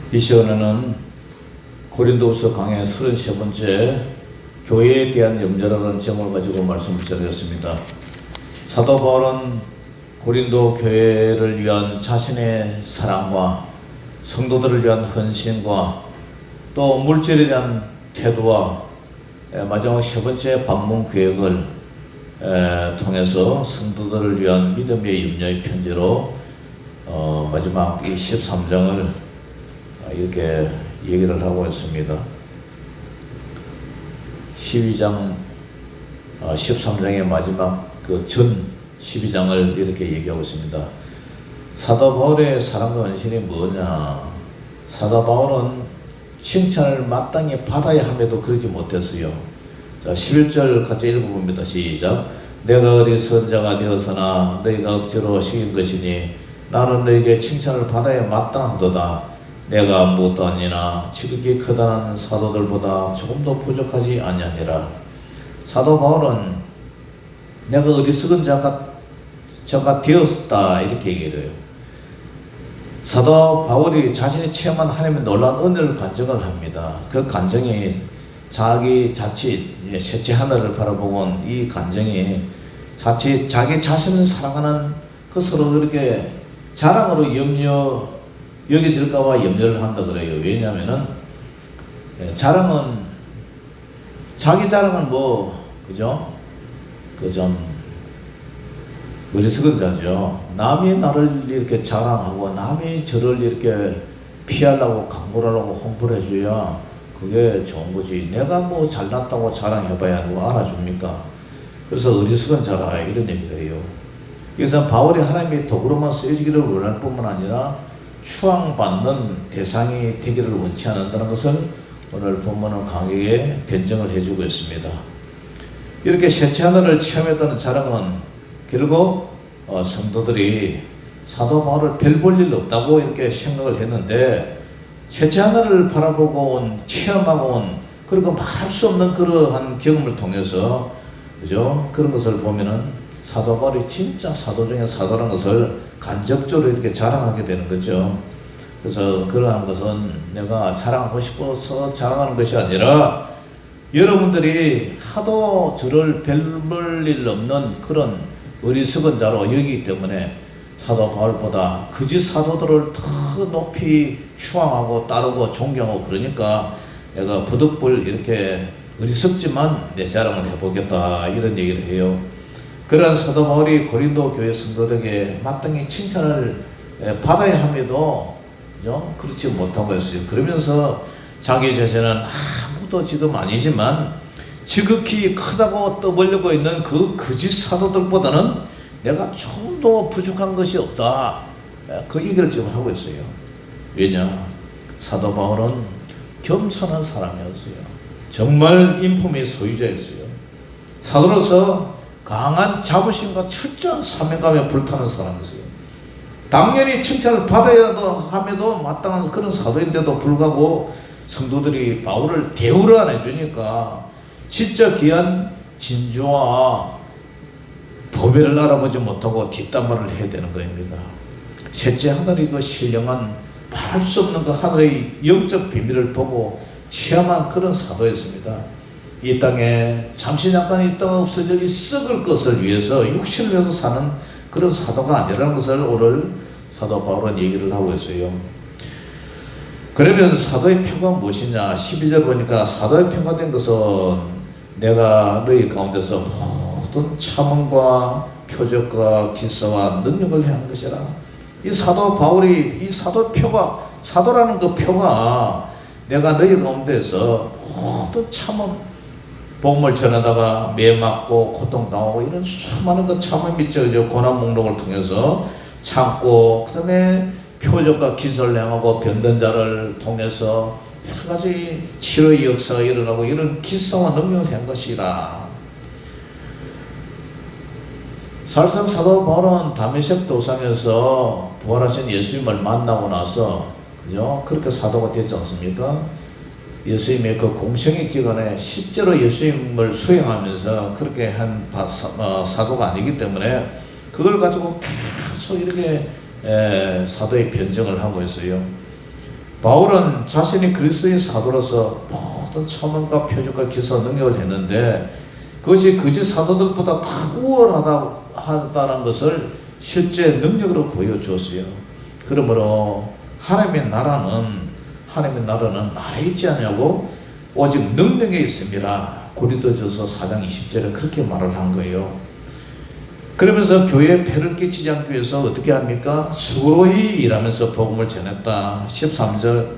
이 시간에는 고린도후서 강의 33번째 교회에 대한 염려라는 제목을 가지고 말씀을 드리겠습니다. 사도 바울은 고린도 교회를 위한 자신의 사랑과 성도들을 위한 헌신과 또 물질에 대한 태도와 마지막 세 번째 방문 계획을 통해서 성도들을 위한 믿음의 염려의 편지로 마지막 이 13장을 이렇게 얘기를 하고 있습니다. 12장, 13장의 마지막 그 전 12장을 이렇게 얘기하고 있습니다. 사도 바울의 사랑과 헌신이 뭐냐? 사도 바울은 칭찬을 마땅히 받아야 함에도 그러지 못했어요. 자, 11절 같이 읽어봅니다. 시작. 내가 어리석은 자가 되었으나 너희가 억지로 시킨 것이니 나는 너희에게 칭찬을 받아야 마땅하도다. 내가 무엇도 아니나 지극히 크다는 사도들보다 조금도 부족하지 아니하니라. 사도 바울은 내가 어리석은 자가 되었다 이렇게 얘기를 해요. 사도 바울이 자신이 체험한 하나님의 놀라운 은혜를 간증을 합니다. 그 간증이 자기 자칫 셋째 하늘을 바라보고 온 이 간증이 자칫 자기 자신을 사랑하는 것으로 그렇게 자랑으로 여겨질까봐 염려를 한다 그래요. 왜냐하면은 자기 자랑은 그죠? 어리석은 자죠. 남이 나를 이렇게 자랑하고 남이 저를 이렇게 피하려고 강구하려고 홍보를 해줘야 그게 좋은 거지. 내가 잘났다고 자랑해봐야 누가 알아줍니까? 그래서 어리석은 자라 이런 얘기를 해요. 그래서 바울이 하나님의 도구로만 쓰여지기를 원할 뿐만 아니라 추앙받는 대상이 되기를 원치 않는다는 것을 오늘 본문은 강하게 변증을 해주고 있습니다. 이렇게 셋째 하늘을 체험했다는 자랑은 결국 성도들이 사도 바울을 별 볼 일 없다고 이렇게 생각을 했는데 셋째 하늘을 바라보고 온 체험하고 온 그리고 말할 수 없는 그러한 경험을 통해서 그죠? 그런 것을 보면은 사도 바울이 진짜 사도 중에 사도라는 것을 간접적으로 이렇게 자랑하게 되는 거죠. 그래서 그러한 것은 내가 자랑하고 싶어서 자랑하는 것이 아니라 여러분들이 하도 저를 별 볼 일 없는 그런 어리석은 자로 여기기 때문에 사도 바울보다 거짓 사도들을 더 높이 추앙하고 따르고 존경하고 그러니까 내가 부득불 이렇게 어리석지만 내 자랑을 해보겠다 이런 얘기를 해요. 그러한 사도 바울이 고린도 교회 성도들에게 마땅히 칭찬을 받아야 함에도 그죠? 그렇지 못하고 있어요. 그러면서 자기 자신은 아무도 지금 아니지만 지극히 크다고 떠벌리고 있는 그 거짓 사도들보다는 내가 좀 더 부족한 것이 없다. 그 얘기를 지금 하고 있어요. 왜냐? 사도 바울은 겸손한 사람이었어요. 정말 인품의 소유자였어요. 사도로서 강한 자부심과 철저한 사명감에 불타는 사람이었어요. 당연히 칭찬을 받아야 함에도 마땅한 그런 사도인데도 불구하고 성도들이 바울을 대우를 안 해주니까 진짜 귀한 진주와 보배를 알아보지 못하고 뒷담화를 해야 되는 겁니다. 셋째 하늘의 그 신령한 말할 수 없는 그 하늘의 영적 비밀을 보고 체험한 그런 사도였습니다. 이 땅에 잠시 잠깐 있다가 없어질 이 썩을 것을 위해서 육신을 위해서 사는 그런 사도가 아니라는 것을 오늘 사도 바울은 얘기를 하고 있어요. 그러면 사도의 표가 무엇이냐? 12절 보니까 사도의 표가 된 것은 내가 너희 가운데서 모든 참음과 표적과 기사와 능력을 행한 것이라. 이 사도 바울이 이 사도 표가 사도라는 그 표가 내가 너희 가운데서 모든 참음 복음을 전하다가 매맞고 고통당하고 이런 수많은 그 참음이 있죠. 고난 목록을 통해서 참고 그 다음에 표적과 기사를 행하고 병든 자를 통해서 여러 가지 치료의 역사가 일어나고 이런 기사와 능력을 한 것이라. 사실상 사도 바울은 다메섹 도상에서 부활하신 예수님을 만나고 나서 그죠? 그렇게 사도가 됐지 않습니까? 예수님의 그 공생의 기간에 실제로 예수님을 수행하면서 그렇게 한 사도가 아니기 때문에 그걸 가지고 계속 이렇게 사도의 변증을 하고 있어요. 바울은 자신이 그리스도인 사도로서 모든 천문과 표적과 기사 능력을 했는데 그것이 거짓 사도들보다 다 우월하다는 것을 실제 능력으로 보여주었어요. 그러므로 하나님의 나라는 나라에 있지 않냐고 오직 능력에 있습니다. 고린도전서 4장 20절에 그렇게 말을 한 거예요. 그러면서 교회에 폐를 끼치지 않기 위해서 어떻게 합니까? 수고로이 일하면서 복음을 전했다. 13절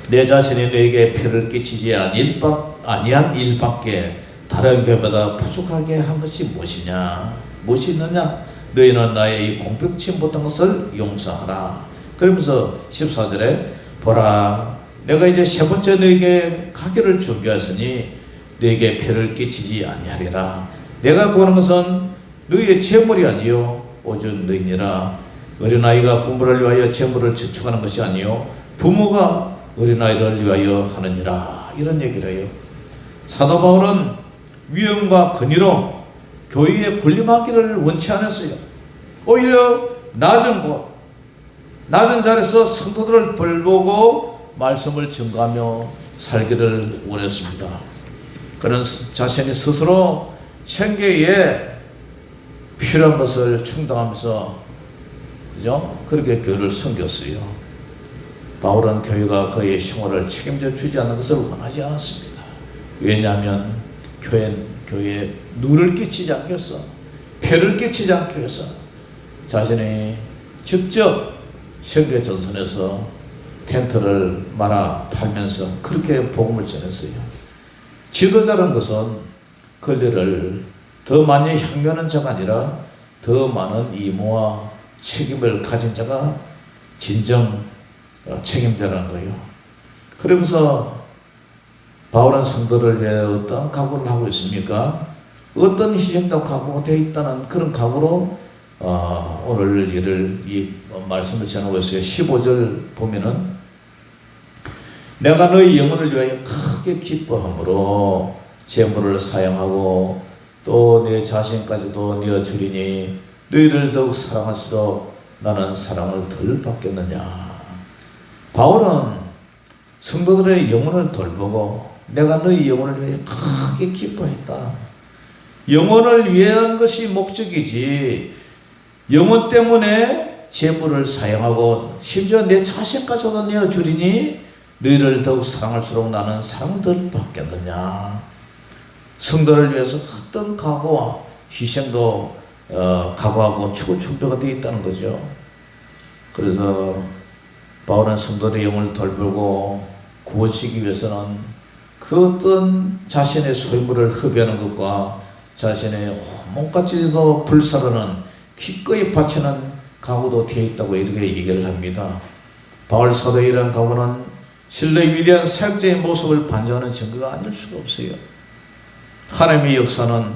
내 자신이 너에게 폐를 끼치지 아니한 일밖에 다른 교회보다 부족하게 한 것이 무엇이냐? 무엇이 있느냐? 너희는 나의 이 공평치 못한 것을 용서하라. 그러면서 14절에 보라 내가 이제 세 번째 너에게 가기를 준비하였으니 너에게 폐를 끼치지 아니하리라. 내가 구하는 것은 너희의 재물이 아니요 오직 너희니라. 어린아이가 부모를 위하여 재물을 저축하는 것이 아니요 부모가 어린아이를 위하여 하느니라. 이런 얘기를 해요. 사도 바울은 위엄과 권위로 교회에 군림하기를 원치 않았어요. 오히려 낮은 자리에서 성도들을 벌보고 말씀을 증거하며 살기를 원했습니다. 그는 자신이 스스로 생계에 필요한 것을 충당하면서 그렇게 교회를 섬겼어요. 바울은 교회가 그의 생활을 책임져 주지 않는 것을 원하지 않았습니다. 왜냐하면 교회에 누를 끼치지 않기 위해서, 폐를 끼치지 않기 위해서 자신이 직접 생계 전선에서 텐트를 말아 팔면서 그렇게 복음을 전했어요. 지도자라는 것은 권리를 더 많이 향유하는 자가 아니라 더 많은 의무와 책임을 가진 자가 진정 책임자라는 거예요. 그러면서 바울은 성도를 위해 어떤 각오를 하고 있습니까? 어떤 희생도 각오가 되어 있다는 그런 각오로 오늘 이 말씀을 전하고 있어요. 15절 보면은 내가 너희 영혼을 위하여 크게 기뻐함으로 재물을 사용하고 또 내 자신까지도 내어 주리니 너희를 더욱 사랑할수록 나는 사랑을 덜 받겠느냐. 바울은 성도들의 영혼을 돌보고 내가 너희 영혼을 위해 크게 기뻐했다. 영혼을 위한 것이 목적이지 영혼 때문에 재물을 사용하고 심지어 내 자신까지도 내어 주리니 너희를 더욱 사랑할수록 나는 사랑을 덜 받겠느냐. 성도를 위해서 어떤 각오와 희생도 각오하고 죽을 준비가 되어 있다는 거죠. 그래서 바울은 성도의 영혼을 돌보고 구원시키기 위해서는 그 어떤 자신의 소유물을 흡입하는 것과 자신의 몸까지도 불사르는 기꺼이 바치는 각오도 되어 있다고 이렇게 얘기를 합니다. 바울 사도의 이러한 각오는 신뢰의 위대한 사역자의 모습을 반증하는 증거가 아닐 수가 없어요. 하나님의 역사는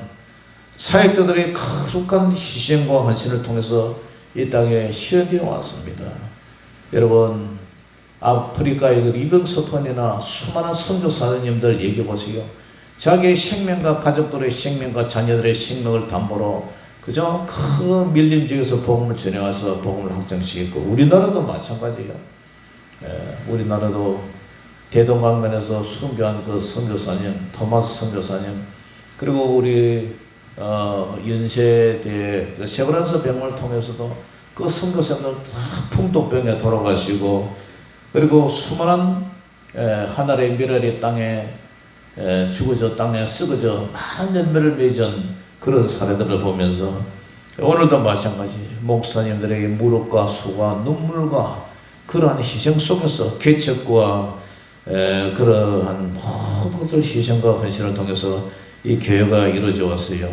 사역자들의 거룩한 희생과 헌신을 통해서 이 땅에 실현되어 왔습니다. 여러분 아프리카의 리빙스턴이나 수많은 선교사님들 얘기해 보세요. 자기의 생명과 가족들의 생명과 자녀들의 생명을 담보로 그저 그 밀림 지역에서 복음을 전해와서 복음을 확장시켰고 우리나라도 마찬가지예요. 우리나라도 대동강변에서 순교한 그 선교사님 토마스 선교사님 그리고 우리 연세대 그 세브란스 병원을 통해서도 그 선교사님들 다 풍토병에 돌아가시고 그리고 수많은 하늘의 미랄이 땅에 죽어져 땅에 썩어져 많은 열매를 맺은 그런 사례들을 보면서 오늘도 마찬가지 목사님들에게 무릎과 수가 눈물과 그러한 희생 속에서 개척과 그러한 모든 것을 희생과 헌신을 통해서 이 교회가 이루어져 왔어요.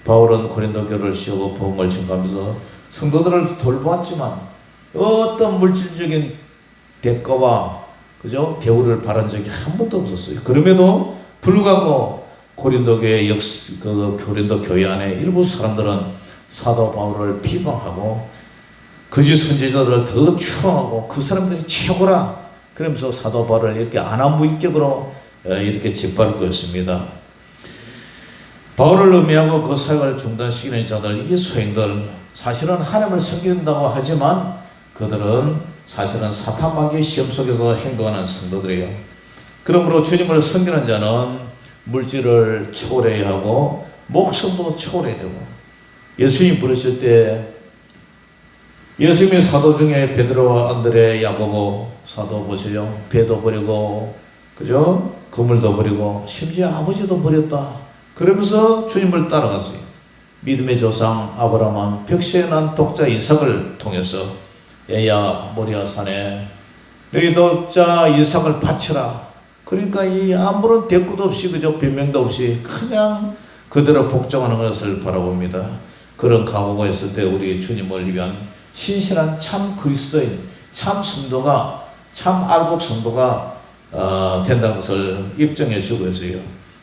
바울은 고린도 교회를 세우고 복음을 전가하면서 성도들을 돌보았지만 어떤 물질적인 대가와 대우를 바란 적이 한 번도 없었어요. 그럼에도 불구하고 고린도 교회 안에 일부 사람들은 사도 바울을 비방하고 거짓 선지자들을 더 추앙하고 그 사람들이 최고라 그러면서 사도 바울을 이렇게 안하무인격으로 이렇게 짓밟고 있습니다. 바울을 음해하고 그 사역을 중단시키는 자들 이 소행들 사실은 하나님을 섬긴다고 하지만 그들은 사실은 사탄 마귀의 시험 속에서 행동하는 성도들이에요. 그러므로 주님을 섬기는 자는 물질을 초월해야 하고 목숨도 초월해야 되고, 예수님 부르실 때 예수님의 사도 중에 베드로와 안드레, 야고보 사도 보세요. 배도 버리고, 그죠? 그물도 버리고, 심지어 아버지도 버렸다. 그러면서 주님을 따라갔어요. 믿음의 조상 아브라함은 벽시에 난 독자 이삭을 통해서 얘야 모리아 산에 너희 독자 이삭을 바치라. 그러니까 이 아무런 대꾸도 없이, 그저 변명도 없이 그냥 그대로 복종하는 것을 바라봅니다. 그런 각오가 있을 때 우리 주님을 위한 신실한 참 그리스도인, 참 성도가, 참 알곡 성도가 된다는 것을 입증해 주고 있어요.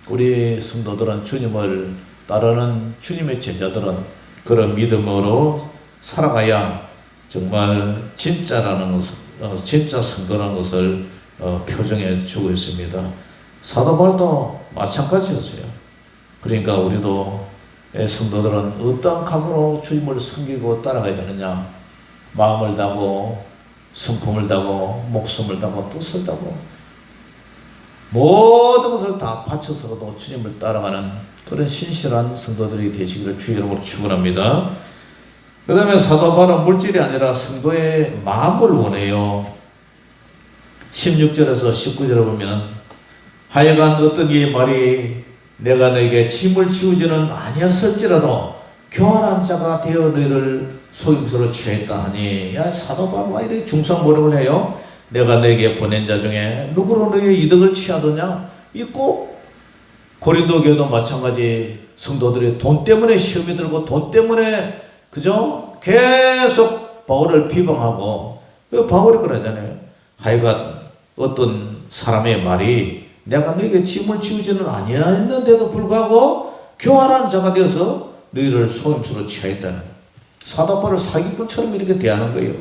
우리 성도들은, 주님을 따르는 주님의 제자들은 그런 믿음으로 살아가야 정말 진짜라는 것을, 진짜 성도라는 것을 표정해 주고 있습니다. 사도 바울도 마찬가지였어요. 그러니까 우리도 성도들은 어떤 각오로 주님을 섬기고 따라가야 되느냐? 마음을 다하고 성품을 다하고 목숨을 다하고 뜻을 다하고 모든 것을 다 바쳐서도 주님을 따라가는 그런 신실한 성도들이 되시기를 주의 이름으로 축원합니다. 그 다음에 사도 바울은 물질이 아니라 성도의 마음을 원해요. 16절에서 19절에 보면 하여간 어떤 이의 말이 내가 너에게 짐을 지우지는 아니었을지라도 교활한 자가 되어 너희를 속임수로 취했다 하니, 야, 사도 바울과 이렇게 중상모략을 해요. 내가 너에게 보낸 자 중에 누구로 너희의 이득을 취하더냐? 이 꼭 고린도 교회도 마찬가지, 성도들이 돈 때문에 시험이 들고 돈 때문에 그죠? 계속 바울을 비방하고, 바울이 그러잖아요. 하여간 어떤 사람의 말이 내가 너에게 짐을 지우지는 아니었는데도 불구하고 교활한 자가 되어서 너희를 속임수로 취하였다는 거예요. 사도 바울을 사기꾼처럼 이렇게 대하는 거예요.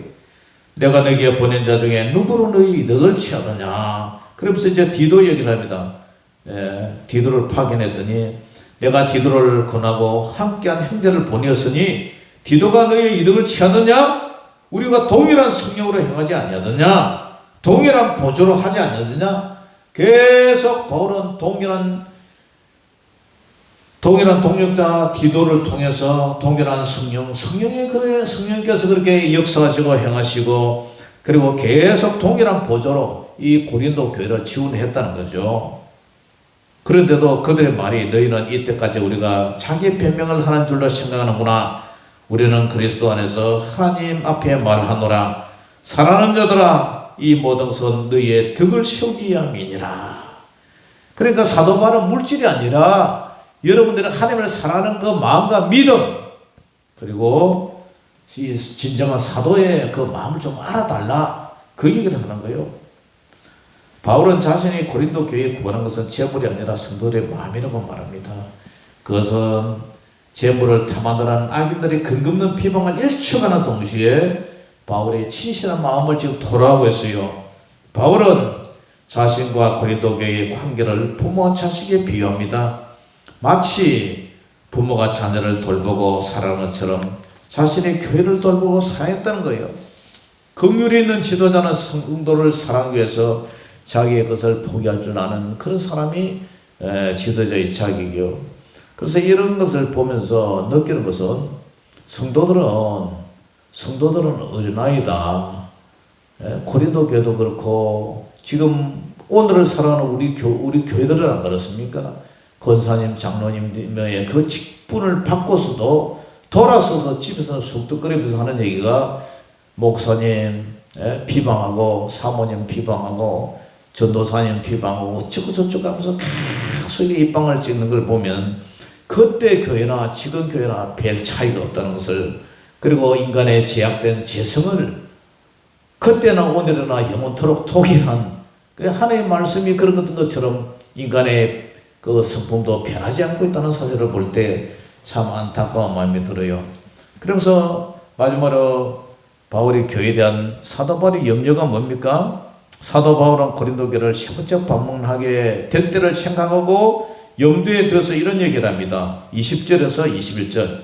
내가 너에게 보낸 자 중에 누구로 너희 이득을 취하느냐? 그러면서 이제 디도 얘기를 합니다. 디도를 파견했더니 내가 디도를 권하고 함께한 형제를 보내었으니 디도가 너희의 이득을 취하느냐? 우리가 동일한 성령으로 행하지 아니하느냐? 동일한 보조로 하지 않느냐? 계속 바울은 동일한 동력자 디도를 통해서 동일한 성령께서 그렇게 역사하시고 행하시고, 그리고 계속 동일한 보조로 이 고린도 교회를 지원했다는 거죠. 그런데도 그들의 말이 너희는 이때까지 우리가 자기 변명을 하는 줄로 생각하는구나. 우리는 그리스도 안에서 하나님 앞에 말하노라. 사랑하는 자들아, 이 모든 것은 너희의 덕을 세우기 위함이니라. 그러니까 사도 바울은 물질이 아니라 여러분들은 하나님을 사랑하는 그 마음과 믿음, 그리고 진정한 사도의 그 마음을 좀 알아달라, 그 얘기를 하는 거예요. 바울은 자신이 고린도 교회에 구하는 것은 재물이 아니라 성도들의 마음이라고 말합니다. 그것은 재물을 탐하더라는 악인들의 근검없는 비방을 일축하는 동시에 바울의 진실한 마음을 지금 토로하고 있어요. 바울은 자신과 고린도 교회의 관계를 부모와 자식에 비유합니다. 마치 부모가 자녀를 돌보고 사랑하는 것처럼 자신의 교회를 돌보고 사랑했다는 거예요. 긍휼이 있는 지도자는 성도를 사랑하기 위해서 자기의 것을 포기할 줄 아는 그런 사람이 지도자의 자격이요. 그래서 이런 것을 보면서 느끼는 것은 성도들은 어린아이다. 고린도 교회도 그렇고 지금 오늘을 살아가는 우리 교회들은 안 그렇습니까? 권사님, 장로님의 그 직분을 받고서도 돌아서서 집에서 쑥덕거리면서 하는 얘기가 목사님 비방하고 사모님 비방하고 전도사님 비방하고 어쩌고 저쩌고 하면서 계속 입방을 찍는 걸 보면 그때 교회나 지금 교회나 별 차이가 없다는 것을, 그리고 인간의 제약된 재성을 그때나 오늘이나 영원토록 동일한 하나님의 말씀이 그런 것처럼 인간의 그 성품도 변하지 않고 있다는 사실을 볼 때 참 안타까운 마음이 들어요. 그러면서 마지막으로 바울이 교회에 대한 사도 바울의 염려가 뭡니까? 사도 바울은 고린도 교회를 세 번째 방문하게 될 때를 생각하고 염두에 두어서 이런 얘기를 합니다. 20절에서 21절.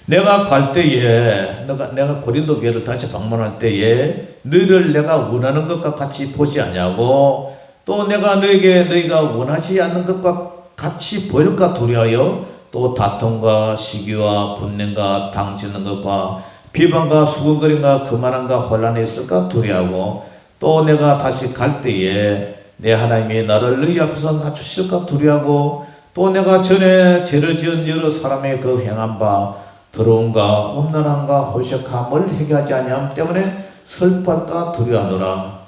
내가 갈 때에 내가 고린도 교회를 다시 방문할 때에 너희를 내가 원하는 것과 같이 보지 않냐고, 또 내가 너희가 원하지 않는 것과 같이 보일까 두려워하여 또 다툼과 시기와 분냄과 당지는 것과 비방과 수군거림과 거만함과 혼란이 있을까 두려워하고, 또 내가 다시 갈 때에 내 하나님이 나를 너희 앞에서 낮추실까 두려워하고, 또 내가 전에 죄를 지은 여러 사람의 그 행한 바 더러움과 음란함과 호색함을 회개하지 아니함 때문에 슬퍼할까 두려워하노라.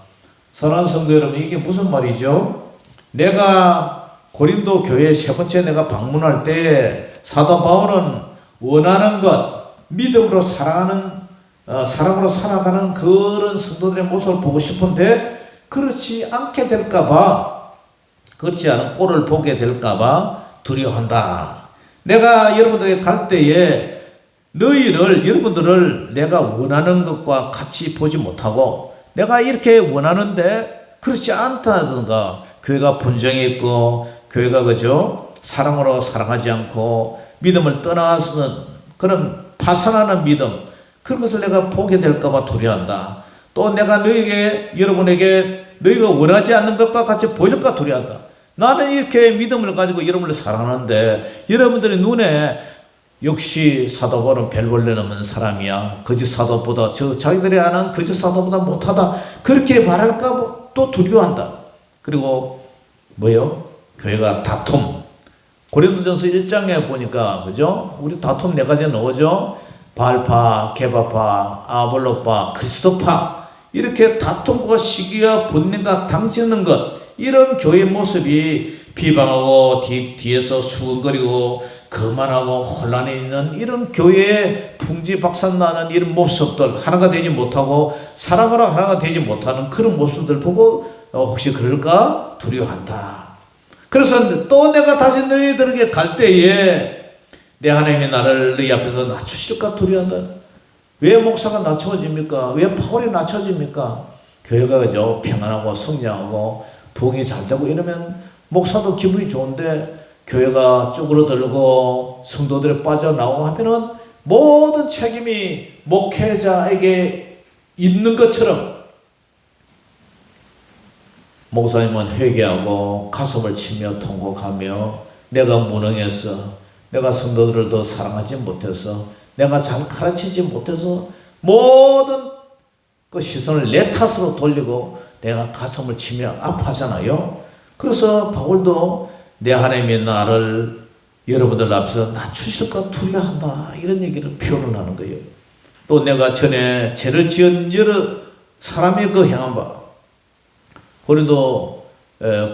사랑하는 성도 여러분, 이게 무슨 말이죠? 내가 고린도 교회 세 번째 내가 방문할 때 사도 바울은 원하는 것, 믿음으로 사랑으로 살아가는 그런 성도들의 모습을 보고 싶은데 그렇지 않게 될까봐, 그렇지 않은 꼴을 보게 될까봐 두려워한다. 내가 여러분들에게 갈 때에 여러분들을 내가 원하는 것과 같이 보지 못하고 내가 이렇게 원하는데 그렇지 않다든가, 교회가 분쟁이 있고 교회가 그죠 사랑으로 살아가지 않고 믿음을 떠나서는 그런 파산하는 믿음, 그런 것을 내가 보게 될까봐 두려워한다. 또 내가 여러분에게 너희가 원하지 않는 것과 같이 보일까 두려워한다. 나는 이렇게 믿음을 가지고 여러분을 사랑하는데 여러분들의 눈에 역시 사도 바울은 별 볼일 없는 사람이야, 거짓 사도보다 자기들이 아는 거짓 사도보다 못하다, 그렇게 말할까 또 두려워한다. 그리고 뭐요? 교회가 다툼. 고린도전서 1장에 보니까 그죠? 우리 다툼 네 가지 나오죠. 바알파, 게바파, 아볼로파, 그리스도파, 이렇게 다툼과 시기와 분냄과 당지는 것, 이런 교회 모습이 비방하고 뒤에서 수근거리고 거만하고 혼란이 있는 이런 교회에 풍지박산나는 이런 모습들, 하나가 되지 못하고 사랑으로 하나가 되지 못하는 그런 모습들 보고 혹시 그럴까 두려워한다. 그래서 또 내가 다시 너희들에게 갈 때에 내 하나님이 나를 너희 앞에서 낮추실까 두려워한다. 왜 목사가 낮춰집니까? 왜 바울이 낮춰집니까? 교회가 그죠 평안하고 성장하고 부흥이 잘 되고 이러면 목사도 기분이 좋은데, 교회가 쭈그러들고 성도들이 빠져나오고 하면은 모든 책임이 목회자에게 있는 것처럼 목사님은 회개하고 가슴을 치며 통곡하며 내가 무능해서, 내가 성도들을 더 사랑하지 못해서, 내가 잘 가르치지 못해서 모든 그 시선을 내 탓으로 돌리고 내가 가슴을 치며 아파하잖아요. 그래서 바울도 내 하나님이 나를 여러분들 앞에서 낮추실까 두려워한다, 이런 얘기를 표현을 하는 거예요. 또 내가 전에 죄를 지은 여러 사람의 그 행한 바, 고린도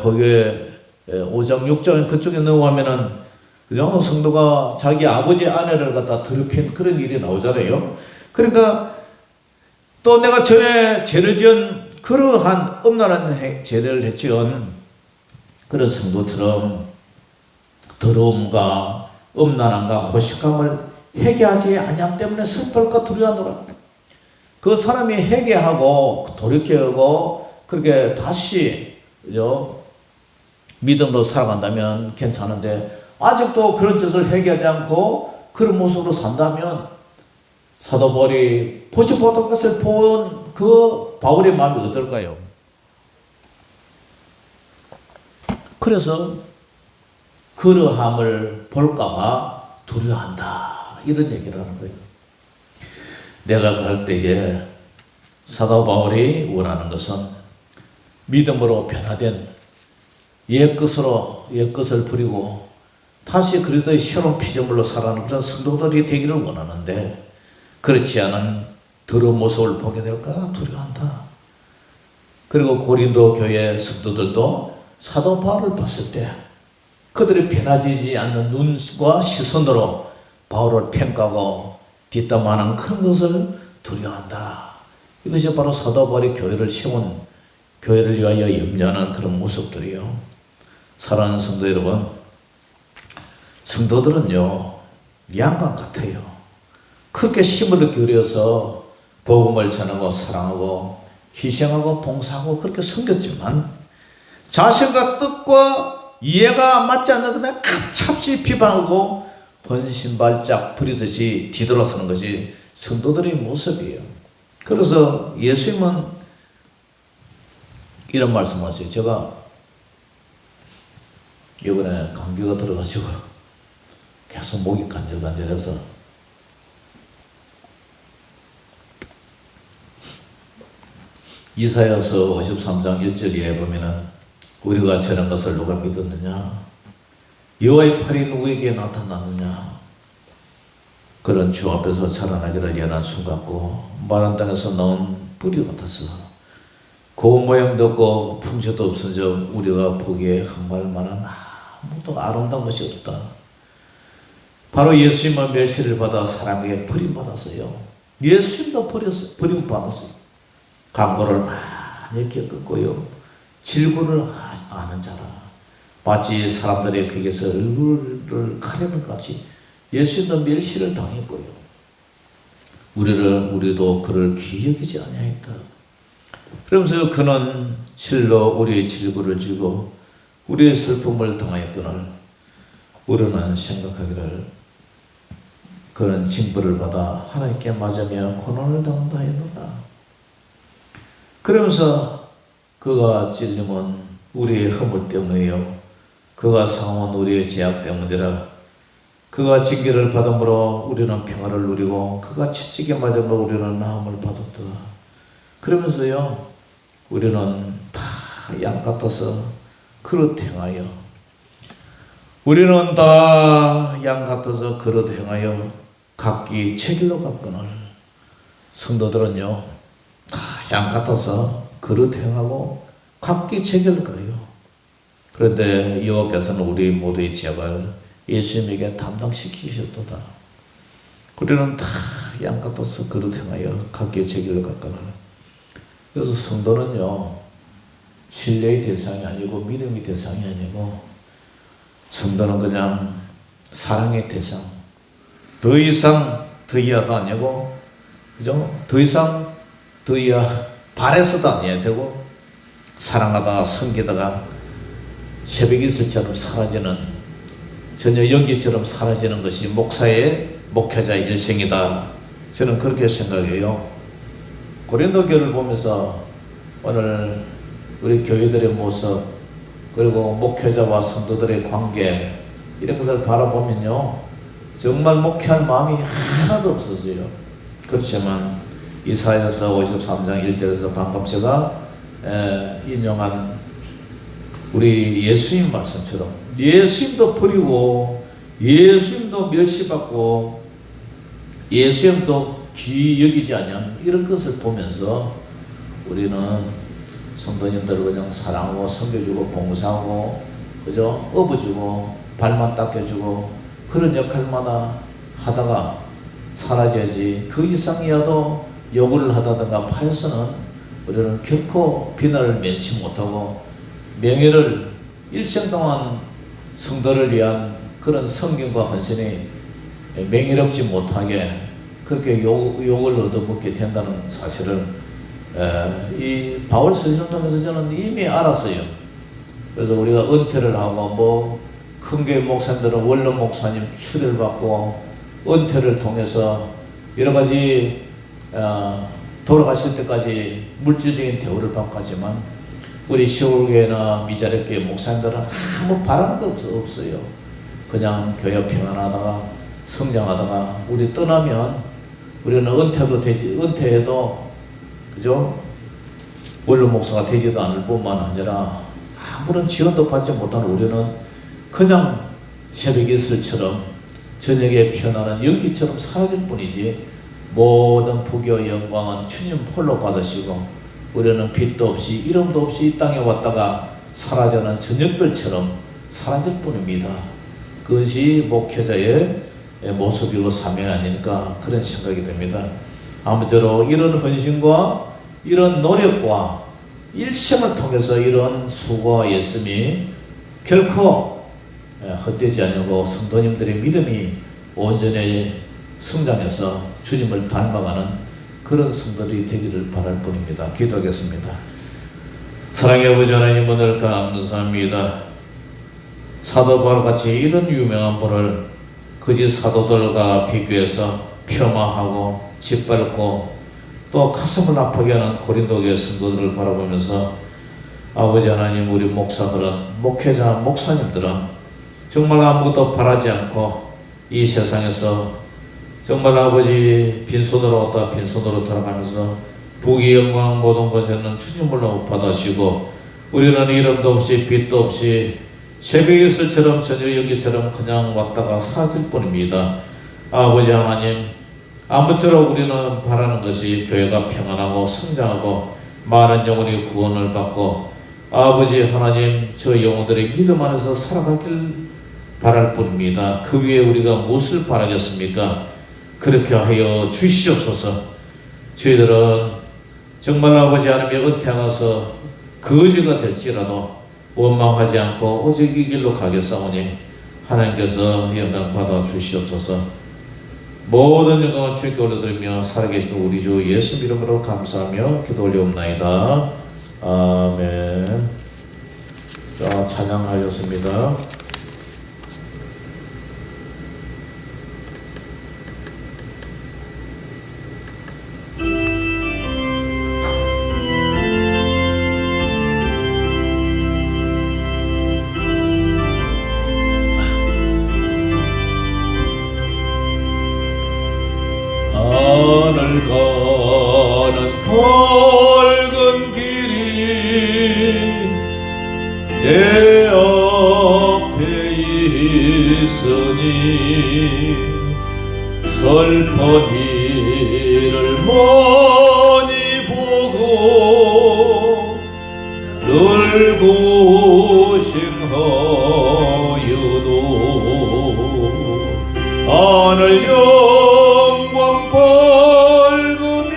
거기에 5장 6장 그쪽에 넘어가면은 그죠? 성도가 자기 아버지 아내를 갖다 더럽힌 그런 일이 나오잖아요. 그러니까 또 내가 전에 죄를 지은 그러한 음란한 죄를 지은 그런 성도처럼 더러움과 음란함과 호식함을 회개하지 아니함 때문에 슬퍼할까 두려워하노라. 그 사람이 회개하고 돌이켜고 그렇게 다시 그죠? 믿음으로 살아간다면 괜찮은데, 아직도 그런 짓을 회개하지 않고 그런 모습으로 산다면 사도 바울이 보지 못한 것을 본 그 바울의 마음이 어떨까요? 그래서 그러함을 볼까봐 두려워한다, 이런 얘기를 하는 거예요. 내가 갈 때에 사도 바울이 원하는 것은 믿음으로 변화된 옛 것을 버리고 다시 그리스도의 새로운 피조물로 살아가는 그런 성도들이 되기를 원하는데, 그렇지 않은 더러운 모습을 보게 될까 두려워한다. 그리고 고린도 교회 성도들도 사도 바울을 봤을 때 그들이 변화되지 않는 눈과 시선으로 바울을 평가하고 뒷담화하는 그런 것을 두려워한다. 이것이 바로 사도 바울이 교회를 세운, 교회를 위하여 염려하는 그런 모습들이요. 사랑하는 성도 여러분, 성도들은요 양반 같아요. 그렇게 힘을 기울여서 복음을 전하고 사랑하고 희생하고 봉사하고 그렇게 섬겼지만, 자신과 뜻과 이해가 맞지 않는 데면 가차없이 비방하고 헌신발작 부리듯이 뒤돌아서는 것이 성도들의 모습이에요. 그래서 예수님은 이런 말씀하세요. 제가 이번에 감기가 들어가지고 계속 목이 간질간질해서 이사야서 53장 1절에 보면은 우리가 저런 것을 누가 믿었느냐? 여호와의 팔이 누구에게 나타났느냐? 그런 주 앞에서 자라나기를 연한 순 같고 마른 땅에서 나온 뿌리 같았어. 고운 모양도 없고 풍채도 없은 점 우리가 보기에 흠할 만한 아무도 아름다운 것이 없다. 바로 예수님은 멸시를 받아 사람에게 버림받았어요. 예수님도 버림받았어요. 강고를 많이 겪었고요. 질고를 아는 자라. 마치 사람들의 그에게서 얼굴을 가리는 것 같이 예수님도 멸시를 당했고요. 우리도 그를 귀히 여기지 아니하였다. 그러면서 그는 실로 우리의 질고를 지고 우리의 슬픔을 당하였거늘 우리는 생각하기를 그는 징벌을 받아 하나님께 맞으며 고난을 당한다 하였노라. 그러면서 그가 찔림은 우리의 허물 때문이요 그가 상함은 우리의 죄악 때문이라. 그가 징계를 받음으로 우리는 평화를 누리고 그가 채찍에 맞음으로 우리는 나음을 받았다. 그러면서요 우리는 다 양 같아서 그릇 행하여 우리는 다 양 같아서 그릇 행하여 각기 채길로 갔거늘. 성도들은요 다 양 같아서 그릇 행하고 각기 채길 가요. 그런데 여호와께서는 우리 모두의 죄악을 예수님에게 담당시키셨도다. 우리는 다 양 같아서 그릇 행하여 각기 채길로 갔거늘. 그래서 성도는요 신뢰의 대상이 아니고 믿음의 대상이 아니고 성도는 그냥 사랑의 대상. 더 이상 더 이하도 아니고 그죠? 더 이상 더 이하 바래서도 아니어야 되고 사랑하다가 섬기다가 새벽 이슬처럼 사라지는 전혀 연기처럼 사라지는 것이 목회자의 일생이다. 저는 그렇게 생각해요. 고린도 교회를 보면서 오늘 우리 교회들의 모습 그리고 목회자와 성도들의 관계 이런 것을 바라보면요 정말 목회할 마음이 하나도 없어져요. 그렇지만 이사야서 53장 1절에서 방금 제가 인용한 우리 예수님 말씀처럼 예수님도 버리고 예수님도 멸시받고 예수님도 귀히 여기지 않는 이런 것을 보면서 우리는 성도님들을 그냥 사랑하고 섬겨주고 봉사하고 그죠? 업어주고 발만 닦여주고 그런 역할마다 하다가 사라져야지. 그 이상이라도 요구를 하다든가 파해서는 우리는 결코 비난을 면치 못하고 명예를 일생 동안 성도를 위한 그런 성경과 헌신이 명예롭지 못하게 그렇게 욕을 얻어먹게 된다는 사실을 이 바울 서신을 통해서 저는 이미 알았어요. 그래서 우리가 은퇴를 하고 큰 교회 목사님들은 원로 목사님 추대를 받고 은퇴를 통해서 여러 가지 돌아가실 때까지 물질적인 대우를 받고 하지만 우리 시골교회나 미자립교회 목사님들은 아무 바라는 거 없어요. 그냥 교회 평안하다가 성장하다가 우리 떠나면 우리는 은퇴해도 그죠? 원로 목사가 되지도 않을 뿐만 아니라 아무런 지원도 받지 못한 우리는 그냥 새벽 이슬처럼 저녁에 피어나는 연기처럼 사라질 뿐이지 모든 부귀와 영광은 주님 홀로 받으시고 우리는 빛도 없이 이름도 없이 이 땅에 왔다가 사라져는 저녁별처럼 사라질 뿐입니다. 그것이 목회자의 모습이고 사명이 아닐까 그런 생각이 듭니다. 아무쪼록 이런 헌신과 이런 노력과 일생을 통해서 이런 수고와 예씀이 결코 헛되지 않고 성도님들의 믿음이 온전히 성장해서 주님을 닮아가는 그런 성도들이 되기를 바랄 뿐입니다. 기도하겠습니다. 사랑의 아버지 하나님 오늘 감사합니다. 사도 바울같이 이런 유명한 분을 거짓 사도들과 비교해서 폄하하고 짓밟고 또 가슴을 아프게 하는 고린도교회 성도들을 바라보면서 아버지 하나님, 우리 목사들은, 목회자, 목사님들은 정말 아무것도 바라지 않고 이 세상에서 정말 아버지 빈손으로 왔다 빈손으로 돌아가면서 부귀 영광 모든 것에는 주님으로 받으시고 우리는 이름도 없이 빛도 없이 새벽 이슬처럼 저녁 연기처럼 그냥 왔다가 사라질 뿐입니다. 아버지 하나님, 아무쪼록 우리는 바라는 것이 교회가 평안하고 성장하고 많은 영혼이 구원을 받고 아버지 하나님, 저 영혼들의 믿음 안에서 살아가길 바랄 뿐입니다. 그 위에 우리가 무엇을 바라겠습니까? 그렇게 하여 주시옵소서. 저희들은 정말 아버지 하나님의 은퇴하서 거지가 될지라도 원망하지 않고 오직 이 길로 가겠사오니 하나님께서 영광 받아 주시옵소서. 모든 영광을 주님께 올려드리며 살아계신 우리 주 예수 이름으로 감사하며 기도 올려옵나이다. 아멘. 자, 찬양하였습니다. 하늘 가는 밝은 길이 내 앞에 있으니 슬픈 일을 많이 보고 늘 고생하여도 하늘 영광 밝음이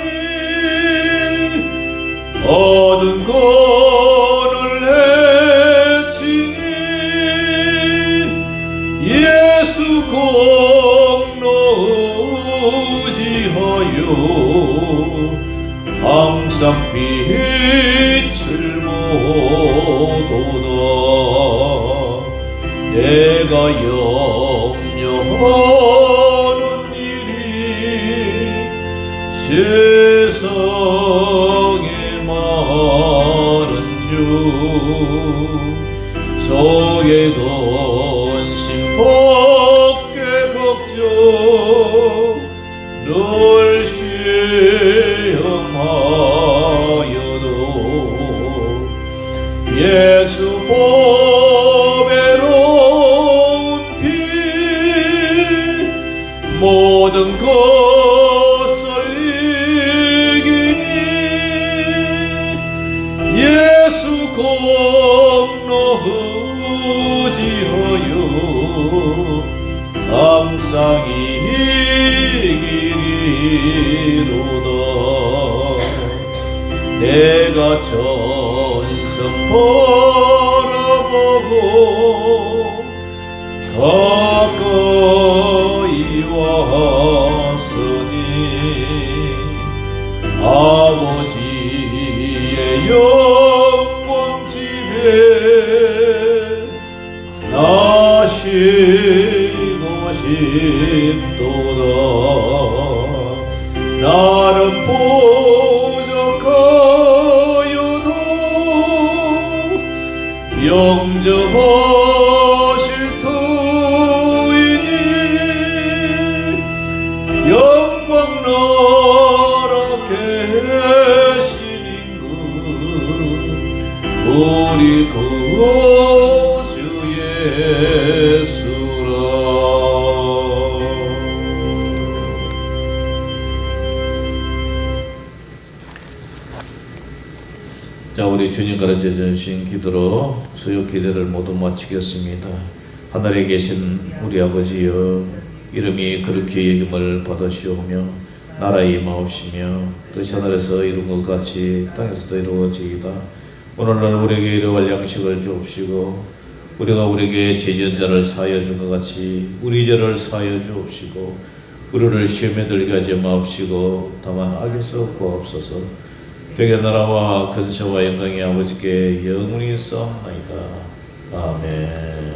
얻은 것을 해치니 예수 공로 의지하여 항상 빛을 보도다. 내가 염려하는 일이 세상에 많은 중 속에 근심 밖에 걱정 늘 시험하여도 예수 보배로운 피 모든 것을 이기니 예수 공로 의지하여 항상 이기리로다. 내가 전성 바라보고 가까이 왔으니 아버지의 영광 집에 나시고 싶도다. 나는 부족하여도 영접하실 터이니 영광 나라 계신 그 우리 구주 예수라. 자, 우리 주님 가르쳐 주신 기도로 수요 기도를 모두 마치겠습니다. 하늘에 계신 우리 아버지여, 이름이 그렇게 여김을 받으시오며 나라의 임하옵시며 뜻이 하늘에서 이룬 것 같이 땅에서도 이루어지이다. 오늘날 우리에게 일용할 양식을 주옵시고 우리가 우리에게 죄지은 자를 사하여 준 것 같이 우리 죄를 사하여 주옵시고 우리를 시험에 들게 하지 마옵시고 다만 악에서 구하옵소서. 되게 나라와 근세와 영광이 아버지께 영원히 있사옵나이다. 아멘.